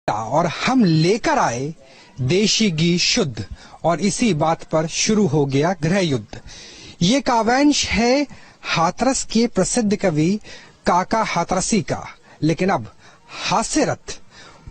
और हम लेकर आए देशी घी शुद्ध और इसी बात पर शुरू हो गया गृह युद्ध। ये काव्यांश है हाथरस के प्रसिद्ध कवि काका हाथरसी का, लेकिन अब हास्य रथ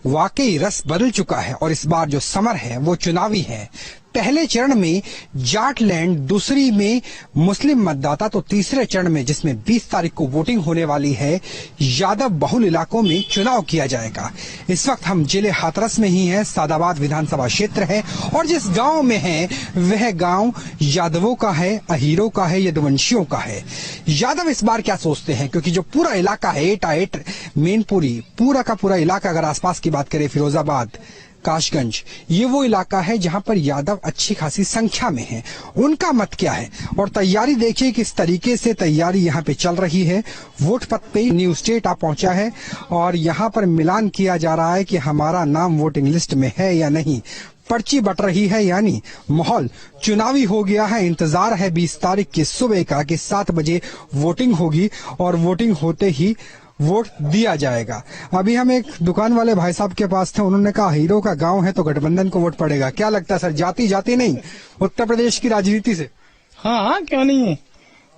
वाकई रस बदल चुका है और इस बार जो समर है वो चुनावी है। पहले चरण में जाटलैंड, दूसरी में मुस्लिम मतदाता, तो तीसरे चरण में जिसमें 20 तारीख को वोटिंग होने वाली है, यादव बहुल इलाकों में चुनाव किया जाएगा। इस वक्त हम जिले हाथरस में ही हैं, सादाबाद विधानसभा क्षेत्र है और जिस गांव में है वह गांव यादवों का है, अहीरों का है, यदुवंशियों का है। यादव इस बार क्या सोचते हैं, क्योंकि जो पूरा इलाका है एटाएट मेनपुरी, पूरा का पूरा इलाका, अगर आसपास की बात करें फिरोजाबाद, काशगंज, ये वो इलाका है जहां पर यादव अच्छी खासी संख्या में हैं। उनका मत क्या है और तैयारी देखिए किस तरीके से तैयारी यहां पे चल रही है। वोट पथ पे न्यू स्टेट आ पहुंचा है और यहां पर मिलान किया जा रहा है कि हमारा नाम वोटिंग लिस्ट में है या नहीं। पर्ची बट रही है, यानी माहौल चुनावी हो गया है। इंतजार है 20 तारीख की सुबह का कि 7 बजे वोटिंग होगी और वोटिंग होते ही वोट दिया जाएगा। अभी हम एक दुकान वाले भाई साहब के पास थे, उन्होंने कहा हीरो का गांव है तो गठबंधन को वोट पड़ेगा। क्या लगता है सर, जाति नहीं उत्तर प्रदेश की राजनीति से? हाँ, क्यों नहीं है।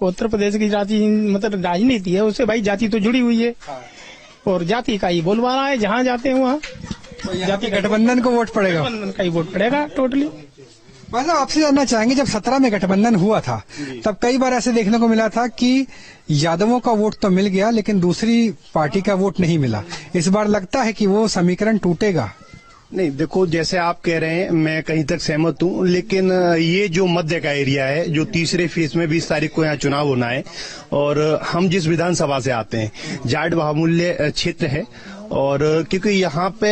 उत्तर प्रदेश की जाति मतलब राजनीति है, उससे भाई जाति तो जुड़ी हुई है और जाति का ही बोलबाला है। जहाँ जाते हैं वहाँ तो जाति गठबंधन को वोट पड़ेगा, गठबंधन का ही वोट पड़ेगा टोटली। मतलब आपसे जानना चाहेंगे, जब 17 में गठबंधन हुआ था तब कई बार ऐसे देखने को मिला था कि यादवों का वोट तो मिल गया लेकिन दूसरी पार्टी का वोट नहीं मिला। इस बार लगता है कि वो समीकरण टूटेगा? नहीं, देखो जैसे आप कह रहे हैं मैं कहीं तक सहमत हूँ, लेकिन ये जो मध्य का एरिया है, जो तीसरे फेज में 20 तारीख को यहाँ चुनाव होना है और हम जिस विधानसभा से आते हैं जाट बहुमूल्य क्षेत्र है और क्योंकि यहाँ पे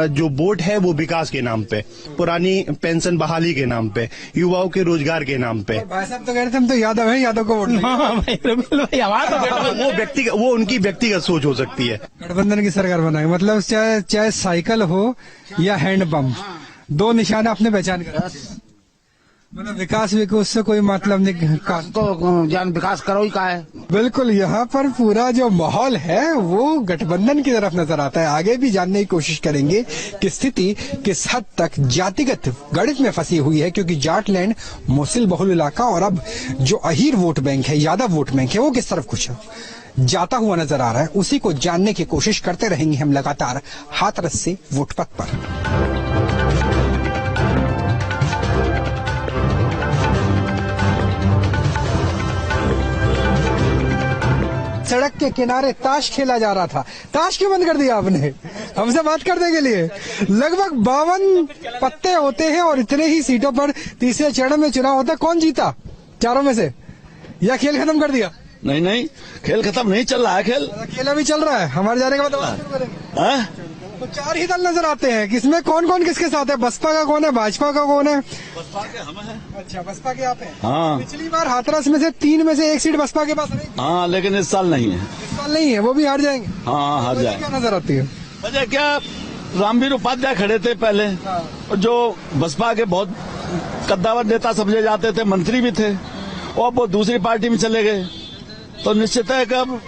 जो वोट है वो विकास के नाम पे, पुरानी पेंशन बहाली के नाम पे, युवाओं के रोजगार के नाम पे। भाई साहब तो कह रहे थे हम तो यादव हैं, यादव को वोट देंगे। हाँ भाई, बिल्कुल भाई, हमारा तो वो उनकी व्यक्तिगत सोच हो सकती है। गठबंधन की सरकार बनाएंगे, मतलब चाहे साइकिल हो या हैंडपंप, दो निशाना अपने पहचान कर। मतलब विकास उससे कोई मतलब नहीं, तो जान विकास करो ही का है। बिल्कुल, यहाँ पर पूरा जो माहौल है वो गठबंधन की तरफ नजर आता है। आगे भी जानने की कोशिश करेंगे कि स्थिति किस हद तक जातिगत गणित में फंसी हुई है, क्योंकि जाटलैंड मुस्लिम बहुल इलाका और अब जो अहीर वोट बैंक है, यादव वोट बैंक है, वो किस तरफ कुछ जाता हुआ नजर आ रहा है। उसी को जानने की कोशिश करते रहेंगे हम लगातार हाथरस से वोट पथ पर। सड़क के किनारे ताश खेला जा रहा था। ताश क्यों बंद कर दिया आपने? हमसे बात करने के लिए। लगभग 52 पत्ते होते हैं और इतने ही सीटों पर तीसरे चरण में चुनाव होता है। कौन जीता चारों में से, या खेल खत्म कर दिया? नहीं, खेल खत्म नहीं, चल रहा है खेल अभी चल रहा है। हमारे जाने के बाद तो 4 ही दल नजर आते हैं। किसमें कौन कौन किसके साथ है? बसपा का कौन है, भाजपा का कौन है? बसपा के हम हैं। अच्छा, बसपा के आप हैं। हाँ, पिछली बार हाथरस में से 3 में से 1 सीट बसपा के पास रही। हाँ, लेकिन इस साल नहीं है। इस साल नहीं है, वो भी हार जाएंगे। हाँ, हार जाएंगे। क्या नजर आती है वजह क्या? रामवीर उपाध्याय खड़े थे पहले, जो बसपा के बहुत कद्दावर नेता समझे जाते थे, मंत्री भी थे, और वो दूसरी पार्टी में चले गए, तो निश्चित है कि अब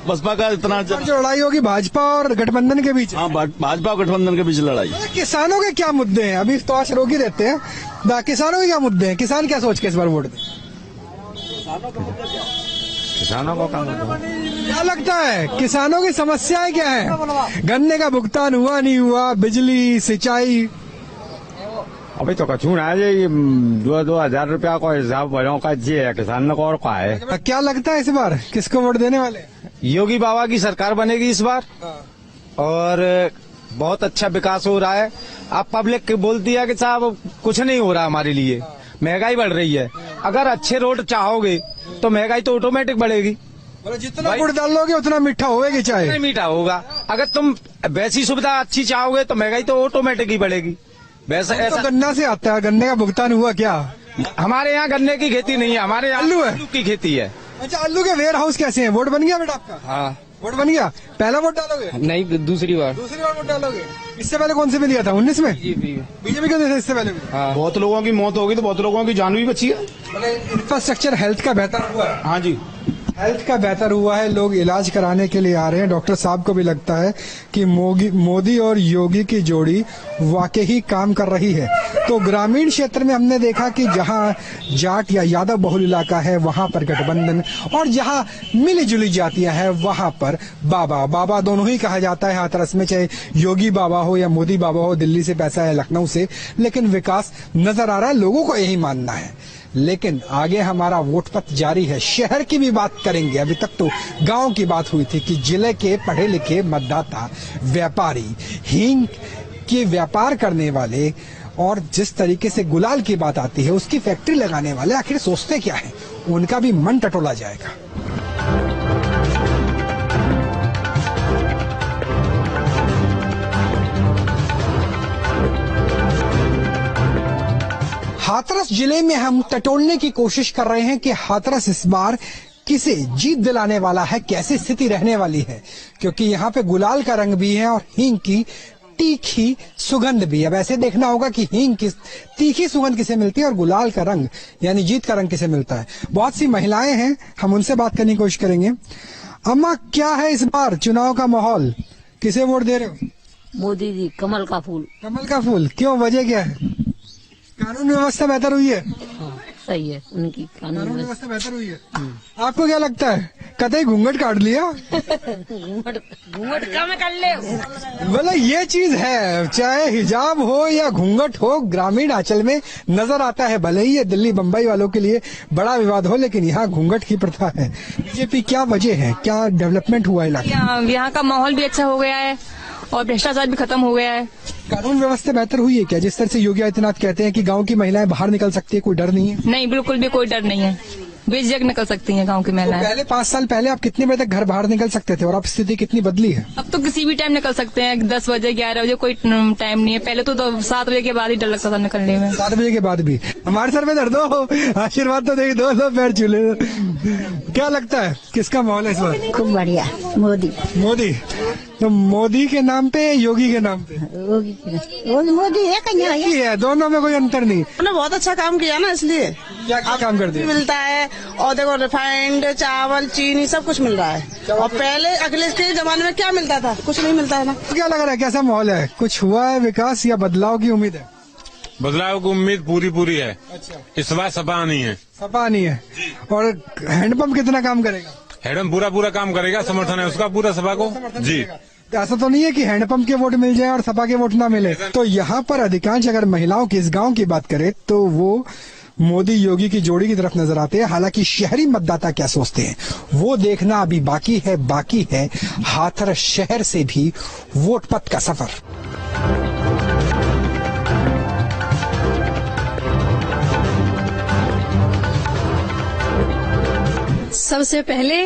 बसपा का इतना जो लड़ाई होगी भाजपा और गठबंधन के बीच। हाँ, भाजपा और गठबंधन के बीच लड़ाई। किसानों के क्या मुद्दे हैं? अभी तो रोक ही देते हैं। किसानों के क्या मुद्दे हैं? किसान क्या सोच के इस बार वोट दें? किसानों को क्या लगता है, किसानों की समस्याएं क्या है? गन्ने का भुगतान हुआ नहीं हुआ, बिजली, सिंचाई? अभी तो कछू ना है, ये 2,000 रुपया को हिसाब बड़ों का जी है, किसान को और का है। क्या लगता है इस बार किसको वोट देने वाले? योगी बाबा की सरकार बनेगी इस बार और बहुत अच्छा विकास हो रहा है। अब पब्लिक बोलती है कि साहब कुछ नहीं हो रहा हमारे लिए, महंगाई बढ़ रही है। अगर अच्छे रोड चाहोगे तो महंगाई तो ऑटोमेटिक बढ़ेगी। जितना गुड़ डालोगे उतना मीठा होगा, चाहे मीठा होगा। अगर तुम वैसी सुविधा अच्छी चाहोगे तो महंगाई तो ऑटोमेटिक ही बढ़ेगी। वैसे ऐसा तो गन्ना से आता है, गन्ने का भुगतान हुआ क्या? हमारे यहाँ गन्ने की खेती नहीं है, हमारे यहाँ आलू है, आलू की खेती है। अच्छा, आलू के वेयर हाउस कैसे हैं? वोट बन गया बेटा आपका? हाँ, वोट बन गया। पहला वोट डालोगे? नहीं, दूसरी बार वोट डालोगे। इससे पहले कौन से में दिया था? 19 में बीजेपी क्यों दिया? इससे पहले बहुत लोगों की मौत होगी तो बहुत लोगों की जान भी बची है। इंफ्रास्ट्रक्चर हेल्थ का बेहतर हुआ है। हाँ जी, हेल्थ का बेहतर हुआ है, लोग इलाज कराने के लिए आ रहे हैं। डॉक्टर साहब को भी लगता है कि मोदी और योगी की जोड़ी वाकई ही काम कर रही है। तो ग्रामीण क्षेत्र में हमने देखा कि जहां जाट या यादव बहुल इलाका है वहां पर गठबंधन, और जहां मिली जुली जातियां हैं वहां पर बाबा दोनों ही कहा जाता है हाथरस में, चाहे योगी बाबा हो या मोदी बाबा हो, दिल्ली से पैसा है लखनऊ से, लेकिन विकास नजर आ रहा है, लोगों को यही मानना है। लेकिन आगे हमारा वोट पत्र जारी है, शहर की भी बात करेंगे। अभी तक तो गांव की बात हुई थी कि जिले के पढ़े लिखे मतदाता, व्यापारी, हींग के व्यापार करने वाले और जिस तरीके से गुलाल की बात आती है उसकी फैक्ट्री लगाने वाले आखिर सोचते क्या है, उनका भी मन टटोला जाएगा। हाथरस जिले में हम टटोलने की कोशिश कर रहे हैं कि हाथरस इस बार किसे जीत दिलाने वाला है, कैसी स्थिति रहने वाली है, क्योंकि यहाँ पे गुलाल का रंग भी है और हींग की तीखी सुगंध भी। अब ऐसे देखना होगा कि हींग की तीखी सुगंध किसे मिलती है और गुलाल का रंग यानी जीत का रंग किसे मिलता है। बहुत सी महिलाएं हैं, हम उनसे बात करने की कोशिश करेंगे। अम्मा, क्या है इस बार चुनाव का माहौल, किसे वोट दे रहे हो? मोदी जी, कमल का फूल। कमल का फूल, क्यों, वजह क्या है? कानून व्यवस्था बेहतर हुई है? हाँ, सही है, उनकी कानून व्यवस्था बेहतर हुई है। आपको क्या लगता है, कतई घूंघट काट लिया? घूंघट कम कर ले। बोले ये चीज है, चाहे हिजाब हो या घूंघट हो, ग्रामीण अंचल में नजर आता है। भले ही ये दिल्ली बम्बई वालों के लिए बड़ा विवाद हो, लेकिन यहाँ घूंघट की प्रथा है। बीजेपी, क्या वजह है, क्या डेवलपमेंट हुआ इलाके? यहाँ का माहौल भी अच्छा हो गया है और भ्रष्टाचार भी खत्म हो गया है। कानून व्यवस्था बेहतर हुई है क्या? जिस तरह से योगी आदित्यनाथ कहते हैं कि गांव की महिलाएं बाहर निकल सकती है, कोई डर नहीं है? नहीं, बिल्कुल भी कोई डर नहीं है, बेझिझक निकल सकती हैं गांव की महिलाएं। पहले 5 साल पहले आप कितने बजे तक घर बाहर निकल सकते थे और अब स्थिति कितनी बदली है? अब तो किसी भी टाइम निकल सकते हैं, 10 बजे 11 बजे, कोई टाइम नहीं है। पहले तो 7 बजे के बाद ही डर लगता था निकलने में। 7 बजे के बाद भी? हमारे सर में दर्द हो, आशीर्वाद तो देख दो पैर छूले। क्या लगता है किसका माहौल है इस बार? खूब बढ़िया, मोदी। तो मोदी के नाम पे, योगी के नाम पे? मोदी है, कहीं है, दोनों में कोई अंतर नहीं। उन्होंने बहुत अच्छा काम किया ना, इसलिए क्या काम कर दिया? मिलता है, और देखो रिफाइंड चावल, चीनी सब कुछ मिल रहा है। और पहले अखिलेश के जमाने में क्या मिलता था? कुछ नहीं मिलता है ना। क्या लग रहा है, कैसा माहौल है? कुछ हुआ है विकास या बदलाव की उम्मीद है? बदलाव की उम्मीद पूरी है। अच्छा, इस बार सपा नहीं है। सपा नहीं है। और हैंडपंप कितना काम करेगा? हैंडपंप पूरा काम करेगा, समर्थन है उसका पूरा सपा को जी। ऐसा तो नहीं है कि हैंडपंप के वोट मिल जाए और सपा के वोट ना मिले। तो यहाँ पर अधिकांश अगर महिलाओं की इस गांव की बात करें तो वो मोदी योगी की जोड़ी की तरफ नजर आते हैं। हालांकि शहरी मतदाता क्या सोचते हैं वो देखना अभी बाकी है। हाथरस शहर से भी वोट पत्र का सफर। सबसे पहले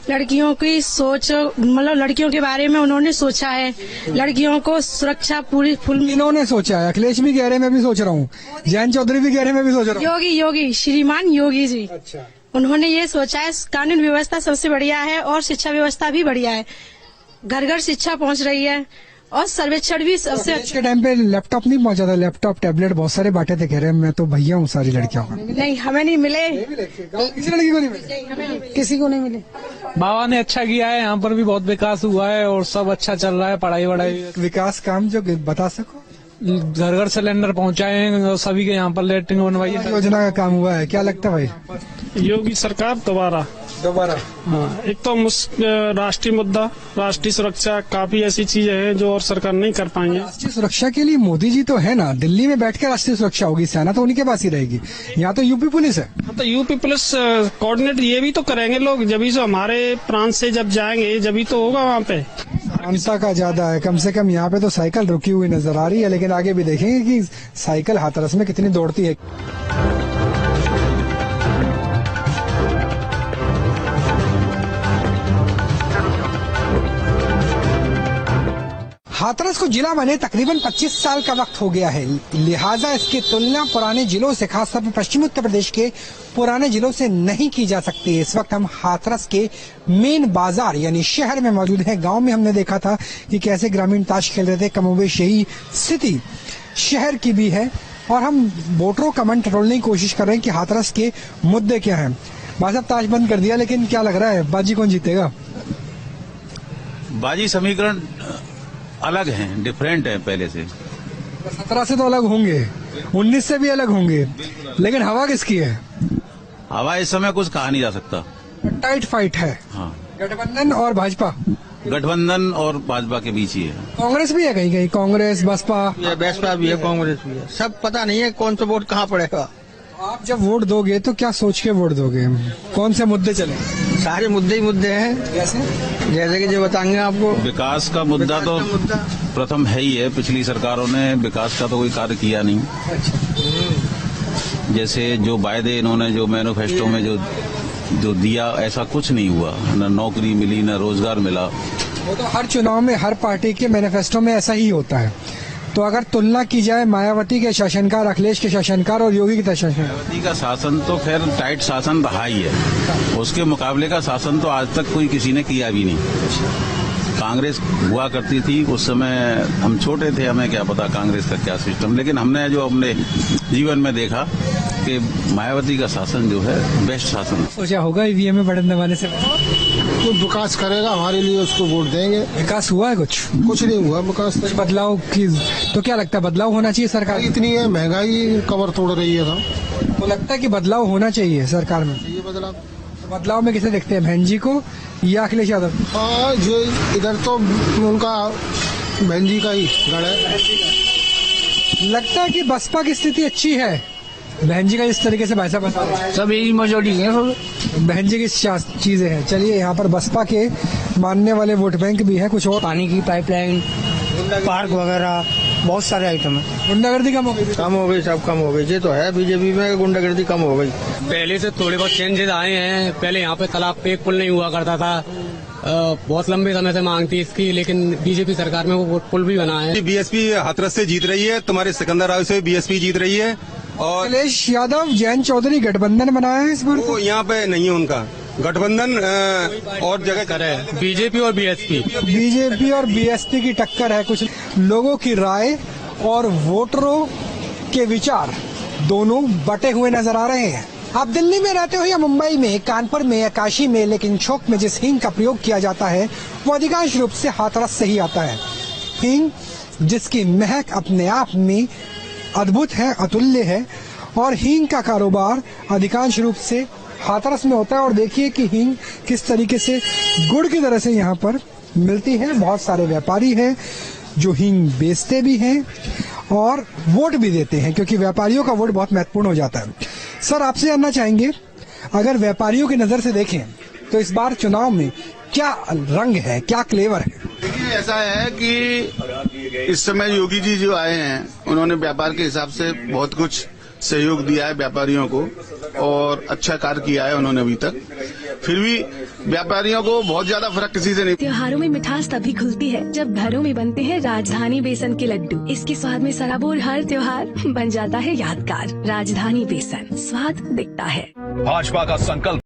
लड़कियों की सोच, मतलब लड़कियों के बारे में उन्होंने सोचा है, लड़कियों को सुरक्षा पूरी फुल। इन्होंने सोचा है, अखिलेश भी कह रहे, मैं भी सोच रहा हूँ, जयंत चौधरी भी कह रहे, मैं भी सोच रहा हूँ। योगी श्रीमान योगी जी। अच्छा, उन्होंने ये सोचा है, कानून व्यवस्था सबसे बढ़िया है और शिक्षा व्यवस्था भी बढ़िया है, घर घर शिक्षा पहुँच रही है और सर्वेक्षण भी सबसे अच्छा। के टाइम पे लैपटॉप नहीं पहुंचा था, लैपटॉप टैबलेट बहुत सारे बांटे थे, कह रहे मैं तो भैया हूँ सारी लड़कियों का। नहीं, हमें नहीं मिले, किसी लड़की को नहीं मिले, किसी को नहीं मिले। बाबा ने अच्छा किया है, यहाँ पर भी बहुत विकास हुआ है और सब अच्छा चल रहा है, पढ़ाई वढ़ाई। विकास काम जो बता सको? घर घर सिलेंडर पहुँचाए हैं और सभी के यहाँ पर लेटरिन बनवाई है। योजना का काम हुआ है, क्या लगता है भाई? योगी सरकार दोबारा। हाँ, एक तो राष्ट्रीय मुद्दा, राष्ट्रीय सुरक्षा, काफी ऐसी चीजें हैं जो और सरकार नहीं कर पाएंगे। राष्ट्रीय सुरक्षा के लिए मोदी जी तो है ना, दिल्ली में बैठ के राष्ट्रीय सुरक्षा होगी, सेना तो उन्हीं के पास ही रहेगी, यहाँ तो यूपी पुलिस है। तो यूपी पुलिस कोऑर्डिनेट ये भी तो करेंगे लोग, जब से हमारे प्रांत से जब जाएंगे जब तो होगा वहाँ पे। समानता का ज्यादा है, कम से कम यहाँ पे तो साइकिल रुकी हुई नजर आ रही है, लेकिन आगे भी देखेंगे कि साइकिल हाथरस में कितनी दौड़ती है। हाथरस को जिला बने तकरीबन 25 साल का वक्त हो गया है, लिहाजा इसकी तुलना पुराने जिलों से, खासतौर पर पश्चिमी उत्तर प्रदेश के पुराने जिलों से नहीं की जा सकती। इस वक्त हम हाथरस के मेन बाजार यानी शहर में मौजूद हैं। गांव में हमने देखा था कि कैसे ग्रामीण ताश खेल रहे थे, कमोबेश यही स्थिति शहर की भी है। और हम वोटरों का मन टटोलने की कोशिश कर रहे हैं कि हाथरस के मुद्दे क्या हैं। भाई साहब ताश बंद कर दिया, लेकिन क्या लग रहा है बाजी कौन जीतेगा? बाजी समीकरण अलग हैं, डिफरेंट है पहले से। 17 से तो अलग होंगे, 19 से भी अलग होंगे, लेकिन हवा किसकी है? हवा इस समय कुछ कहा नहीं जा सकता। टाइट फाइट है। हाँ, गठबंधन और भाजपा, गठबंधन और भाजपा के बीच ही है। कांग्रेस भी है कहीं कहीं, कांग्रेस बसपा बसपा भी है, कांग्रेस भी है, सब पता नहीं है कौन सा वोट कहाँ पड़ेगा। आप जब वोट दोगे तो क्या सोच के वोट दोगे? कौन से मुद्दे चले? सारे मुद्दे ही मुद्दे हैं। जैसे जैसे कि जो बताएंगे आपको, विकास का मुद्दा तो प्रथम है ही है। पिछली सरकारों ने विकास का तो कोई कार्य किया नहीं। जैसे जो वायदे इन्होंने जो मैनिफेस्टो में जो दिया, ऐसा कुछ नहीं हुआ। न नौकरी मिली, न रोजगार मिला। वो तो हर चुनाव में हर पार्टी के मैनिफेस्टो में ऐसा ही होता है। तो अगर तुलना की जाए मायावती के शासनकाल, अखिलेश के शासनकाल और योगी के शासन, मायावती का शासन तो खैर टाइट शासन रहा ही है। उसके मुकाबले का शासन तो आज तक कोई किसी ने किया भी नहीं। कांग्रेस हुआ करती थी उस समय, हम छोटे थे, हमें क्या पता कांग्रेस का क्या सिस्टम। लेकिन हमने जो अपने जीवन में देखा कि मायावती का शासन जो है बेस्ट शासन। सोचा होगा ईवीएम में बटन दबाने से कुछ विकास करेगा हमारे लिए, उसको वोट देंगे। विकास हुआ है? कुछ नहीं हुआ विकास। कुछ बदलाव की तो क्या लगता है बदलाव होना चाहिए सरकार? इतनी है महंगाई कमर तोड़ रही है ना। तो लगता है कि बदलाव होना चाहिए सरकार में। ये बदलाव में किसे देखते हैं, बहन जी को या अखिलेश यादव? हाँ, ये इधर तो उनका बहन जी का ही गढ़ है। लगता है कि बसपा की स्थिति अच्छी है। बहन जी का इस तरीके से भाई साहब बता रहे हैं, सब यही मेजोरिटी है। बहन जी की चीजें हैं। चलिए, यहाँ पर बसपा के मानने वाले वोट बैंक भी है। कुछ और पानी की पाइपलाइन, पार्क वगैरह बहुत सारे आइटम है। गुंडागर्दी कम हो गई? कम हो गई, सब कम हो गई। ये तो है, बीजेपी में गुंडागर्दी कम हो गई। पहले से थोड़े बहुत चेंजेस आए हैं। पहले यहाँ पे तालाब पे एक पुल नहीं हुआ करता था। बहुत लंबे समय से मांग थी इसकी, लेकिन बीजेपी सरकार में वो पुल भी बना है। बीएसपी हाथरस से जीत रही है, तुम्हारे सिकंदर राव से बीएसपी जीत रही है। और अखिलेश यादव, जयंत चौधरी गठबंधन बनाया है इस बार? वो यहाँ पे नहीं है उनका गठबंधन, और जगह करे बीजेपी और बीएसपी। बीजेपी और बीएसपी की टक्कर है। कुछ लोगों की राय और वोटरों के विचार दोनों बटे हुए नजर आ रहे हैं। आप दिल्ली में रहते हो या मुंबई में, कानपुर में या काशी में, लेकिन छोक में जिस हींग का प्रयोग किया जाता है वो अधिकांश रूप से हाथरस से ही आता है। हींग जिसकी महक अपने आप में अद्भुत है, अतुल्य है, और हींग का कारोबार अधिकांश रूप से हाथरस में होता है। और देखिए कि हींग किस तरीके से गुड़ की तरह से यहाँ पर मिलती है। बहुत सारे व्यापारी हैं जो हींग बेचते भी हैं और वोट भी देते हैं, क्योंकि व्यापारियों का वोट बहुत महत्वपूर्ण हो जाता है। सर, आपसे जानना चाहेंगे, अगर व्यापारियों की नजर से देखें तो इस बार चुनाव में क्या रंग है, क्या फ्लेवर है? देखिए, ऐसा है कि इस समय योगी जी जो आए हैं, उन्होंने व्यापार के हिसाब से बहुत कुछ सहयोग दिया है व्यापारियों को, और अच्छा कार्य किया है उन्होंने अभी तक। फिर भी व्यापारियों को बहुत ज्यादा फर्क किसी से नहीं। त्योहारों में मिठास तभी खुलती है जब घरों में बनते हैं राजधानी बेसन के लड्डू। इसके स्वाद में सराबोर हर त्योहार बन जाता है यादगार। राजधानी बेसन, स्वाद दिखता है। भाजपा का संकल्प